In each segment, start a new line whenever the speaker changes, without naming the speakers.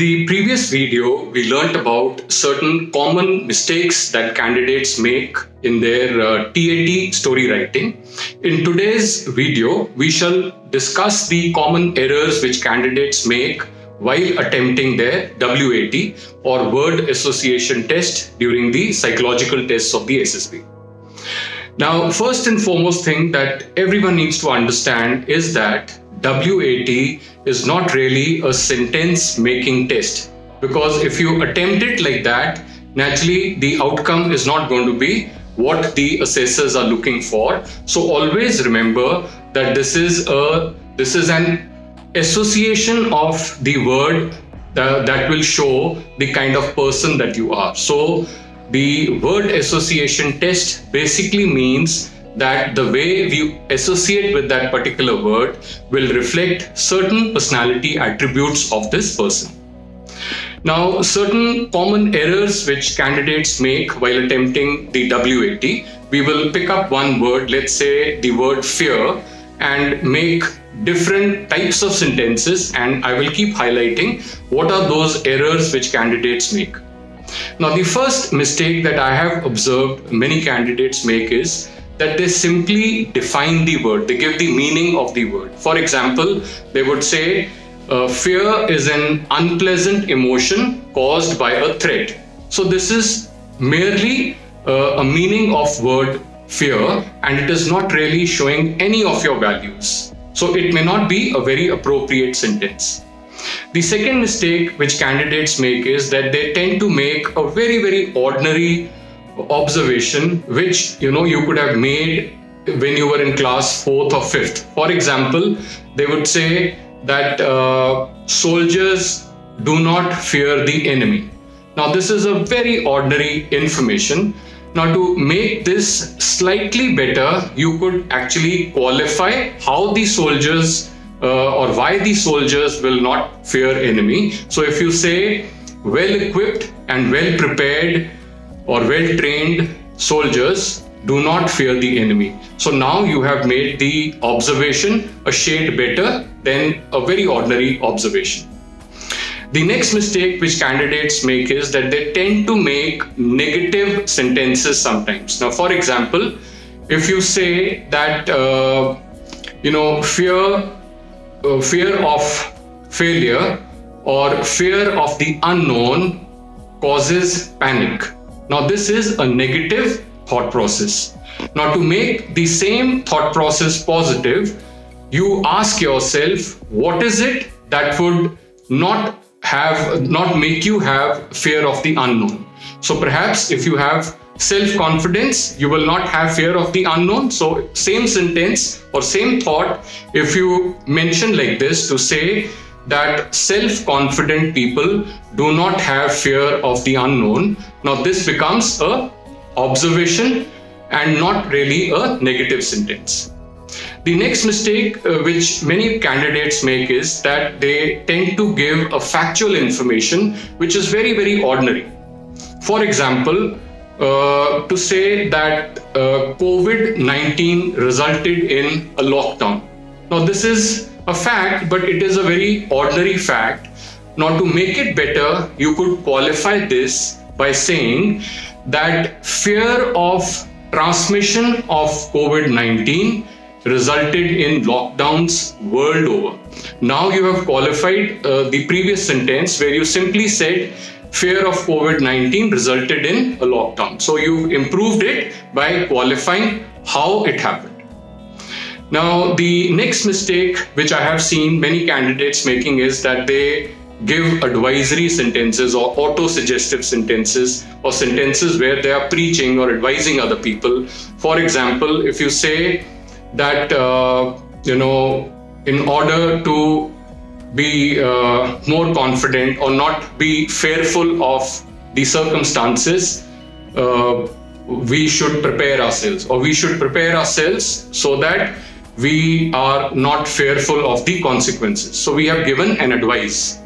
the previous video, we learnt about certain common mistakes that candidates make in their TAT story writing. In today's video, we shall discuss the common errors which candidates make while attempting their WAT or word association test during the psychological tests of the SSB. Now, first and foremost thing that everyone needs to understand is that WAT is not really a sentence making test, because if you attempt it like that, naturally the outcome is not going to be what the assessors are looking for. So always remember that this is an association of the word that will show the kind of person that you are. So the word association test basically means that the way we associate with that particular word will reflect certain personality attributes of this person. Now, certain common errors which candidates make while attempting the WAT, we will pick up one word, let's say the word fear, and make different types of sentences, and I will keep highlighting what are those errors which candidates make. Now, the first mistake that I have observed many candidates make is that they simply define the word, they give the meaning of the word. For example, they would say, fear is an unpleasant emotion caused by a threat. So this is merely a meaning of word fear, and it is not really showing any of your values. So it may not be a very appropriate sentence. The second mistake which candidates make is that they tend to make a very, very ordinary observation which you could have made when you were in class 4th or 5th. For example, they would say that soldiers do not fear the enemy. Now this is a very ordinary information. Now to make this slightly better, you could actually qualify how the soldiers or why the soldiers will not fear enemy. So if you say well equipped and well prepared or well-trained soldiers do not fear the enemy. So now you have made the observation a shade better than a very ordinary observation. The next mistake which candidates make is that they tend to make negative sentences sometimes. Now, for example, if you say that, fear of failure or fear of the unknown causes panic. Now, this is a negative thought process. Now, to make the same thought process positive, you ask yourself, what is it that would not make you have fear of the unknown? So perhaps if you have self-confidence, you will not have fear of the unknown. So same sentence or same thought, if you mention like this to say that self-confident people do not have fear of the unknown. Now this becomes a observation and not really a negative sentence. The next mistake which many candidates make is that they tend to give a factual information which is very, very ordinary. For example, to say that COVID-19 resulted in a lockdown. Now this is a fact, but it is a very ordinary fact. Now to make it better, you could qualify this by saying that fear of transmission of COVID-19 resulted in lockdowns world over. Now you have qualified the previous sentence where you simply said fear of COVID-19 resulted in a lockdown. So you improved it by qualifying how it happened. Now, the next mistake which I have seen many candidates making is that they give advisory sentences or auto-suggestive sentences or sentences where they are preaching or advising other people. For example, if you say that, in order to be more confident or not be fearful of the circumstances, we should prepare ourselves, or we should prepare ourselves so that we are not fearful of the consequences. So we have given an advice.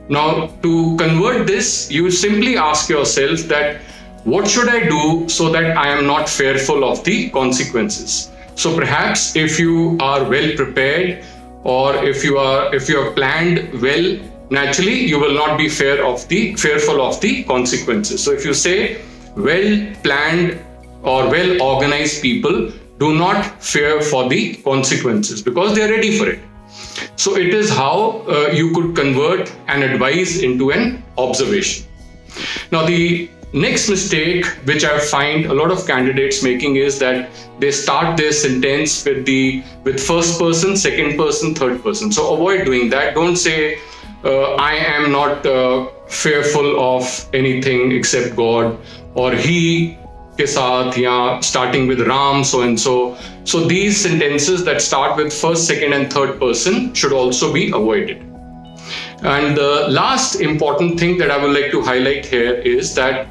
Now, to convert this, you simply ask yourself that what should I do so that I am not fearful of the consequences? So perhaps if you are well prepared, or if you have planned well naturally you will not be fearful of the consequences. So if you say well planned or well organized people do not fear for the consequences because they are ready for it. So it is how you could convert an advice into an observation. Now, the next mistake which I find a lot of candidates making is that they start their sentence with first person, second person, third person. So avoid doing that. Don't say I am not fearful of anything except God, or he के साथ, या starting with Ram so and so. So these sentences that start with first, second and third person should also be avoided. And the last important thing that I would like to highlight here is that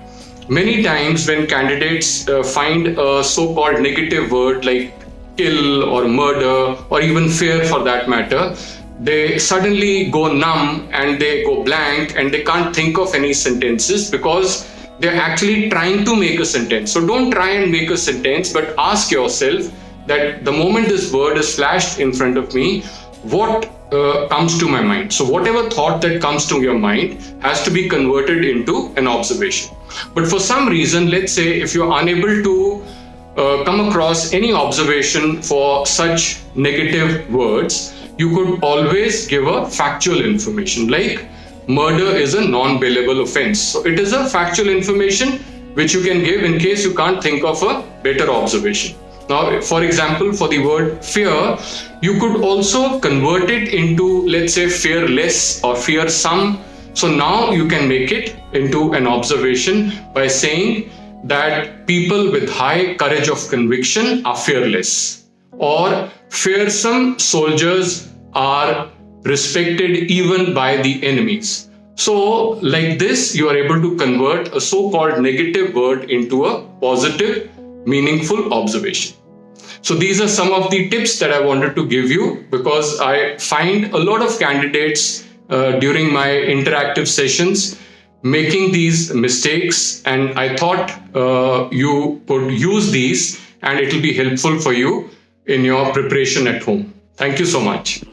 many times when candidates find a so-called negative word like kill or murder or even fear for that matter, they suddenly go numb and they go blank and they can't think of any sentences because they're actually trying to make a sentence. So don't try and make a sentence, but ask yourself that the moment this word is flashed in front of me, what comes to my mind? So whatever thought that comes to your mind has to be converted into an observation. But for some reason, let's say if you're unable to come across any observation for such negative words, you could always give a factual information like murder is a non-bailable offense. So it is a factual information which you can give in case you can't think of a better observation. Now, for example, for the word fear, you could also convert it into, let's say, fearless or fearsome. So now you can make it into an observation by saying that people with high courage of conviction are fearless, or fearsome soldiers are respected even by the enemies. So like this, you are able to convert a so-called negative word into a positive, meaningful observation. So these are some of the tips that I wanted to give you because I find a lot of candidates during my interactive sessions making these mistakes, and I thought you could use these and it will be helpful for you in your preparation at home. Thank you so much.